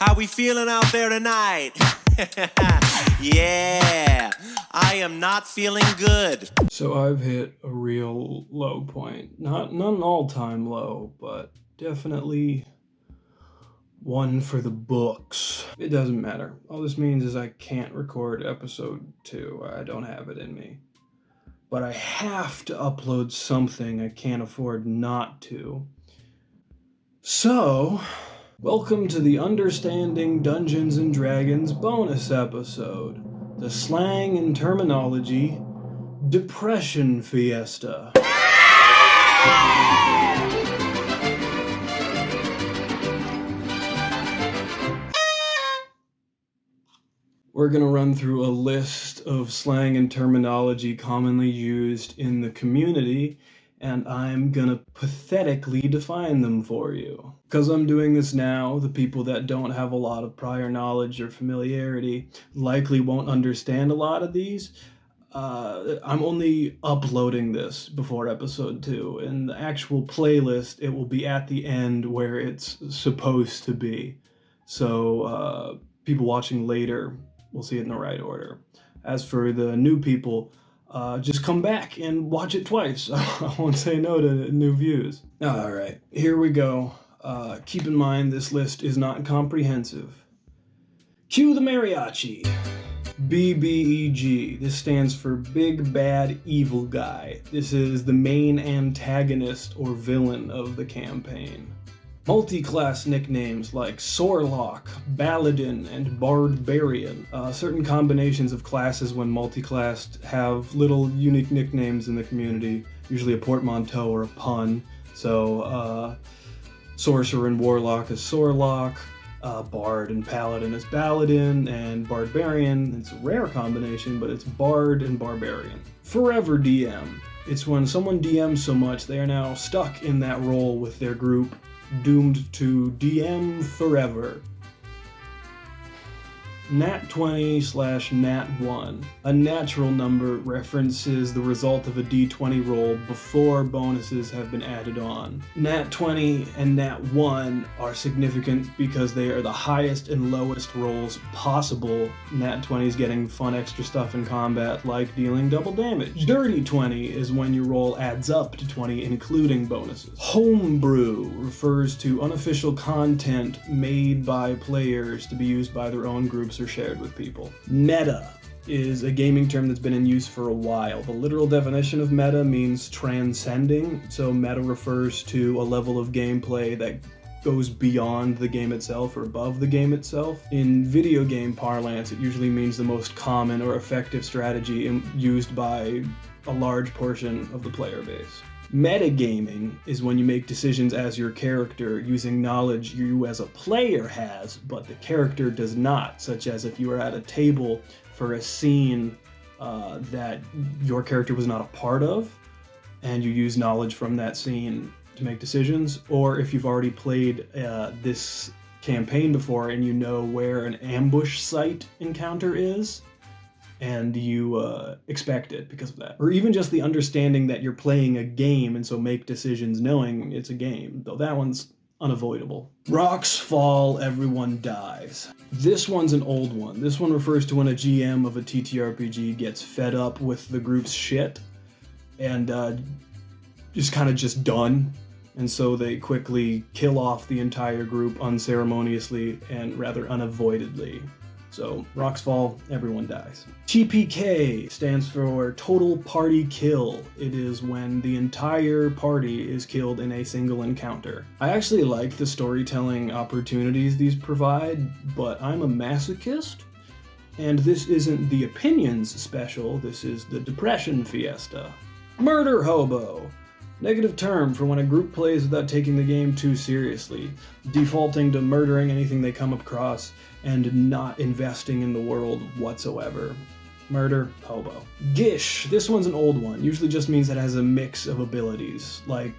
How we feeling out there tonight? Yeah, I am not feeling good. So I've hit a real low point. Not an all-time low, but definitely one for the books. It doesn't matter. All this means is I can't record episode 2. I don't have it in me. But I have to upload something. I can't afford not to. So, welcome to the Understanding Dungeons & Dragons bonus episode. The slang and terminology, Depression Fiesta. We're going to run through a list of slang and terminology commonly used in the community, and I'm going to pathetically define them for you. Because I'm doing this now, the people that don't have a lot of prior knowledge or familiarity likely won't understand a lot of these. I'm only uploading this before episode 2. In the actual playlist, it will be at the end where it's supposed to be. So people watching later will see it in the right order. As for the new people, just come back and watch it twice. I won't say no to new views. All right, here we go. Keep in mind this list is not comprehensive. Cue the mariachi. BBEG. This stands for Big Bad Evil Guy. This is the main antagonist or villain of the campaign. Multiclass nicknames like Sorelock, Baladin, and Barbarian. Certain combinations of classes when multiclassed have little unique nicknames in the community, usually a portmanteau or a pun. So, Sorcerer and Warlock is Sorelock, Bard and Paladin is Baladin, and Barbarian, it's a rare combination, but it's Bard and Barbarian. Forever DM. It's when someone DMs so much they are now stuck in that role with their group, doomed to DM forever. Nat 20/Nat 1. A natural number references the result of a D20 roll before bonuses have been added on. Nat 20 and Nat 1 are significant because they are the highest and lowest rolls possible. Nat 20 is getting fun extra stuff in combat like dealing double damage. Dirty 20 is when your roll adds up to 20 including bonuses. Homebrew refers to unofficial content made by players to be used by their own groups or shared with people. Meta is a gaming term that's been in use for a while. The literal definition of meta means transcending, so meta refers to a level of gameplay that goes beyond the game itself or above the game itself. In video game parlance, it usually means the most common or effective strategy used by a large portion of the player base. Metagaming is when you make decisions as your character using knowledge you as a player has, but the character does not, such as if you are at a table for a scene that your character was not a part of, and you use knowledge from that scene to make decisions, or if you've already played this campaign before and you know where an ambush site encounter is, and you expect it because of that. Or even just the understanding that you're playing a game and so make decisions knowing it's a game, though that one's unavoidable. Rocks fall, everyone dies. This one's an old one. This one refers to when a GM of a TTRPG gets fed up with the group's shit and just done. And so they quickly kill off the entire group unceremoniously and rather unavoidedly. So, rocks fall, everyone dies. TPK stands for Total Party Kill. It is when the entire party is killed in a single encounter. I actually like the storytelling opportunities these provide, but I'm a masochist, and this isn't the opinions special, this is the Depression Fiesta. Murderhobo. Negative term for when a group plays without taking the game too seriously, defaulting to murdering anything they come across, and not investing in the world whatsoever. Murder hobo. Gish. This one's an old one. Usually just means that it has a mix of abilities, like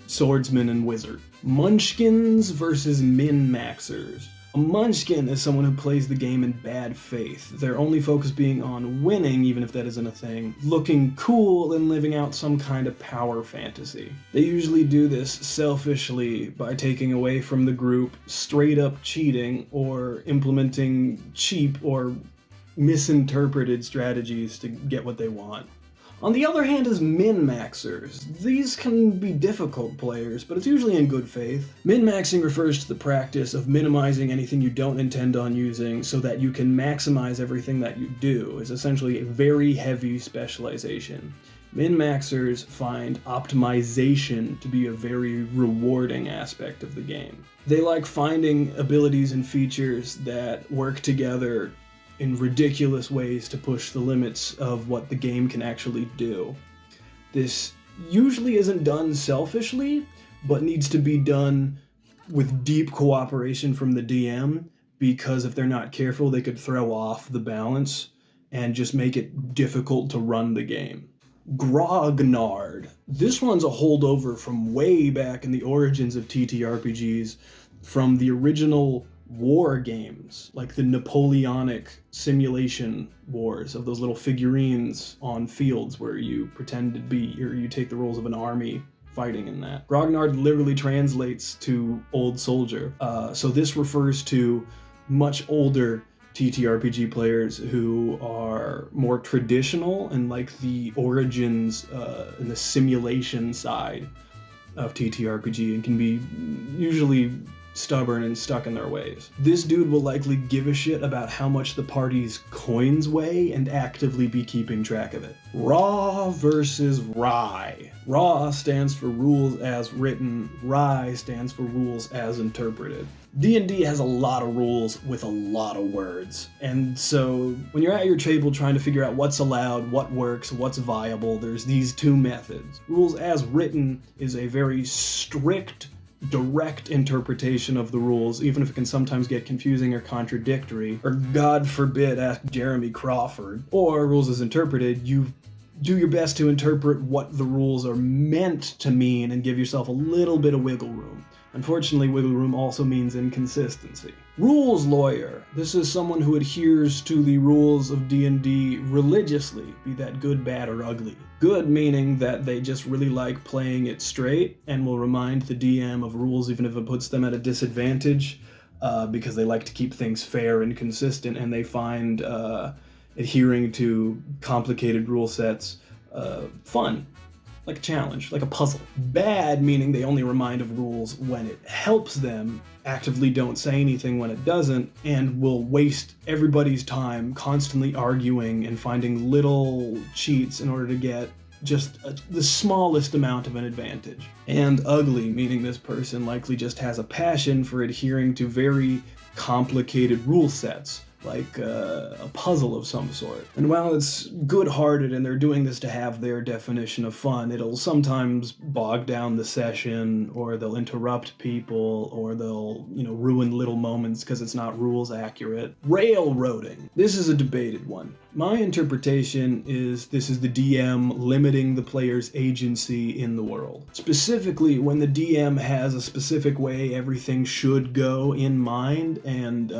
swordsman and wizard. Munchkins versus Minmaxers. A Munchkin is someone who plays the game in bad faith, their only focus being on winning, even if that isn't a thing, looking cool, and living out some kind of power fantasy. They usually do this selfishly by taking away from the group, straight up cheating, or implementing cheap or misinterpreted strategies to get what they want. On the other hand is Minmaxers. These can be difficult players, but it's usually in good faith. Min-maxing refers to the practice of minimizing anything you don't intend on using so that you can maximize everything that you do. It's essentially a very heavy specialization. Min-maxers find optimization to be a very rewarding aspect of the game. They like finding abilities and features that work together in ridiculous ways to push the limits of what the game can actually do. This usually isn't done selfishly, but needs to be done with deep cooperation from the DM, because if they're not careful, they could throw off the balance and just make it difficult to run the game. Grognard. This one's a holdover from way back in the origins of TTRPGs, from the original war games, like the Napoleonic simulation wars of those little figurines on fields where you pretend to be, or you take the roles of an army fighting in that. Grognard literally translates to old soldier. So this refers to much older TTRPG players who are more traditional and like the origins and the simulation side of TTRPG, and can be usually stubborn and stuck in their ways. This dude will likely give a shit about how much the party's coins weigh and actively be keeping track of it. Raw versus Rye. Raw stands for rules as written, Rye stands for rules as interpreted. D&D has a lot of rules with a lot of words, and so when you're at your table trying to figure out what's allowed, what works, what's viable, there's these two methods. Rules as written is a very strict, direct interpretation of the rules, even if it can sometimes get confusing or contradictory, or God forbid, ask Jeremy Crawford. Or rules as interpreted, you do your best to interpret what the rules are meant to mean and give yourself a little bit of wiggle room. Unfortunately, wiggle room also means inconsistency. Rules lawyer. This is someone who adheres to the rules of D&D religiously, be that good, bad, or ugly. Good meaning that they just really like playing it straight and will remind the DM of rules even if it puts them at a disadvantage, because they like to keep things fair and consistent, and they find adhering to complicated rule sets fun. Like a challenge, like a puzzle. Bad meaning they only remind of rules when it helps them, actively don't say anything when it doesn't, and will waste everybody's time constantly arguing and finding little cheats in order to get just the smallest amount of an advantage. And ugly meaning this person likely just has a passion for adhering to very complicated rule sets, like a puzzle of some sort. And while it's good-hearted and they're doing this to have their definition of fun, it'll sometimes bog down the session, or they'll interrupt people, or they'll, ruin little moments because it's not rules accurate. Railroading. This is a debated one. My interpretation is this is the DM limiting the player's agency in the world. Specifically, when the DM has a specific way everything should go in mind and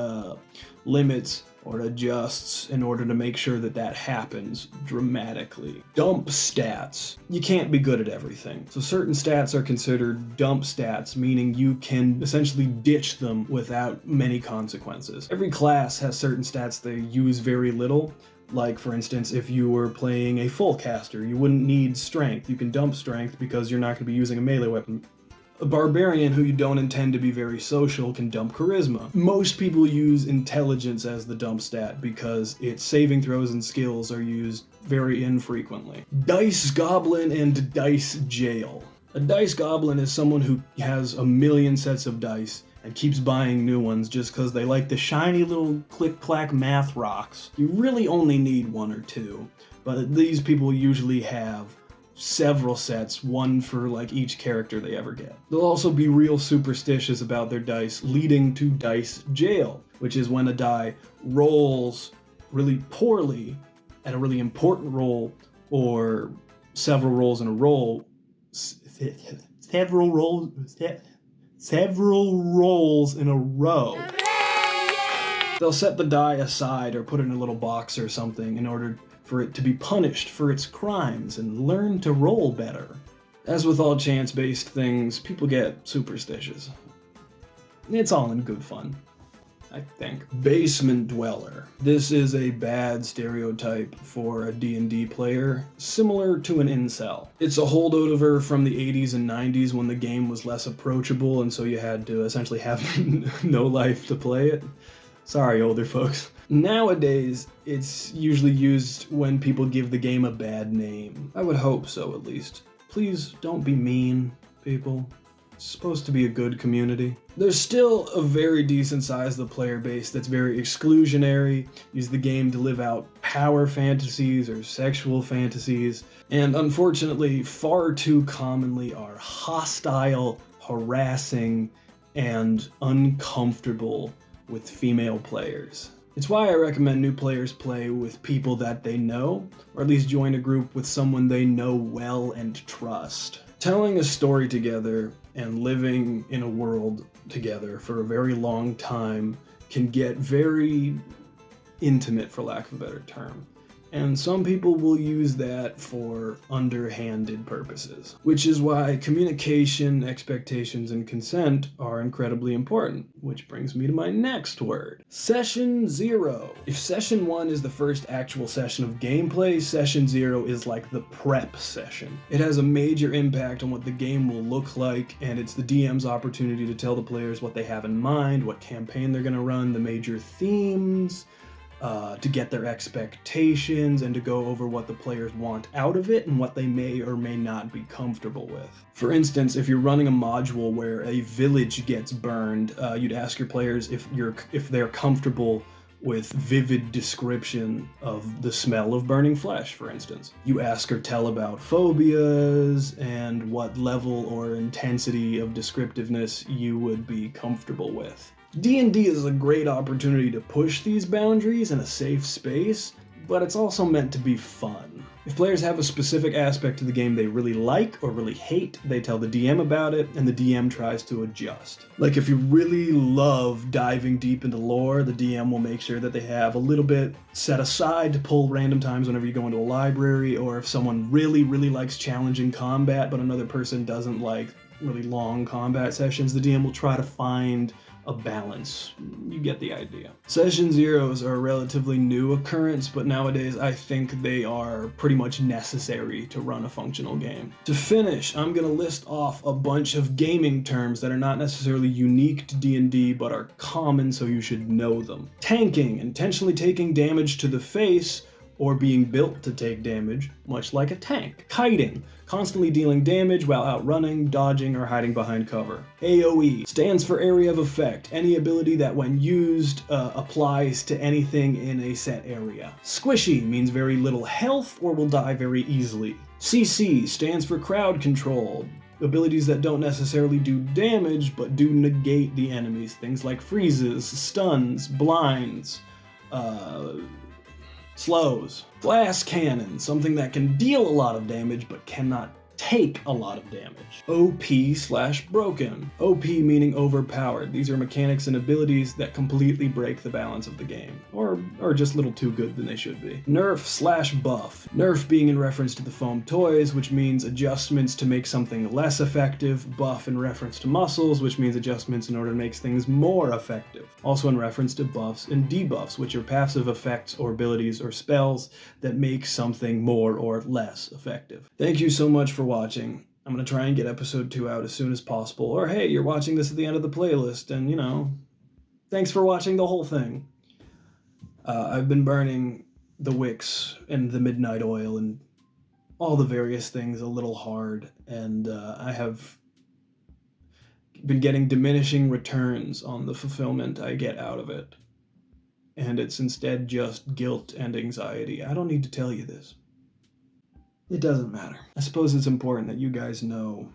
limits or adjusts in order to make sure that that happens dramatically. Dump stats. You can't be good at everything. So certain stats are considered dump stats, meaning you can essentially ditch them without many consequences. Every class has certain stats they use very little. Like, for instance, if you were playing a full caster, you wouldn't need strength. You can dump strength because you're not going to be using a melee weapon. A barbarian who you don't intend to be very social can dump charisma. Most people use intelligence as the dump stat because its saving throws and skills are used very infrequently. Dice Goblin and Dice Jail. A Dice Goblin is someone who has a million sets of dice and keeps buying new ones just because they like the shiny little click-clack math rocks. You really only need one or two, but these people usually have several sets, one for like each character they ever get. They'll also be real superstitious about their dice, leading to dice jail, which is when a die rolls really poorly at a really important roll, or several rolls in a row, several rolls in a row. They'll set the die aside or put it in a little box or something in order for it to be punished for its crimes and learn to roll better. As with all chance-based things, people get superstitious. It's all in good fun, I think. Basement Dweller. This is a bad stereotype for a D&D player, similar to an incel. It's a holdover from the 80s and 90s when the game was less approachable and so you had to essentially have no life to play it. Sorry, older folks. Nowadays, it's usually used when people give the game a bad name. I would hope so, at least. Please don't be mean, people. It's supposed to be a good community. There's still a very decent size of the player base that's very exclusionary, use the game to live out power fantasies or sexual fantasies, and unfortunately far too commonly are hostile, harassing, and uncomfortable with female players. It's why I recommend new players play with people that they know, or at least join a group with someone they know well and trust. Telling a story together and living in a world together for a very long time can get very intimate, for lack of a better term. And some people will use that for underhanded purposes, which is why communication, expectations, and consent are incredibly important, which brings me to my next word. Session 0. If Session 1 is the first actual session of gameplay, Session 0 is like the prep session. It has a major impact on what the game will look like, and it's the DM's opportunity to tell the players what they have in mind, what campaign they're going to run, the major themes, to get their expectations and to go over what the players want out of it and what they may or may not be comfortable with. For instance, if you're running a module where a village gets burned, you'd ask your players if they're comfortable with vivid description of the smell of burning flesh, for instance. You ask or tell about phobias and what level or intensity of descriptiveness you would be comfortable with. D&D is a great opportunity to push these boundaries in a safe space, but it's also meant to be fun. If players have a specific aspect to the game they really like or really hate, they tell the DM about it, and the DM tries to adjust. Like if you really love diving deep into lore, the DM will make sure that they have a little bit set aside to pull random times whenever you go into a library, or if someone really likes challenging combat, but another person doesn't like really long combat sessions, the DM will try to find a balance. You get the idea. Session zeros are a relatively new occurrence, but nowadays I think they are pretty much necessary to run a functional game. To finish, I'm going to list off a bunch of gaming terms that are not necessarily unique to D&D, but are common, so you should know them. Tanking, intentionally taking damage to the face, or being built to take damage, much like a tank. Kiting, constantly dealing damage while outrunning, dodging, or hiding behind cover. AoE stands for area of effect, any ability that when used applies to anything in a set area. Squishy means very little health or will die very easily. CC stands for crowd control, abilities that don't necessarily do damage but do negate the enemies, things like freezes, stuns, blinds, slows. Glass cannon, something that can deal a lot of damage but cannot take a lot of damage. OP/broken. OP meaning overpowered. These are mechanics and abilities that completely break the balance of the game, or are just a little too good than they should be. Nerf/buff. Nerf being in reference to the foam toys, which means adjustments to make something less effective. Buff in reference to muscles, which means adjustments in order to make things more effective. Also in reference to buffs and debuffs, which are passive effects or abilities or spells that make something more or less effective. Thank you so much for watching. I'm going to try and get episode 2 out as soon as possible. Or hey, you're watching this at the end of the playlist, and thanks for watching the whole thing. I've been burning the wicks and the midnight oil and all the various things a little hard, and I have been getting diminishing returns on the fulfillment I get out of it. And it's instead just guilt and anxiety. I don't need to tell you this. It doesn't matter. I suppose it's important that you guys know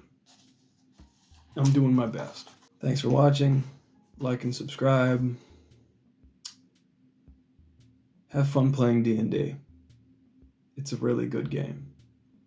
I'm doing my best. Thanks for watching. Like and subscribe. Have fun playing D&D. It's a really good game.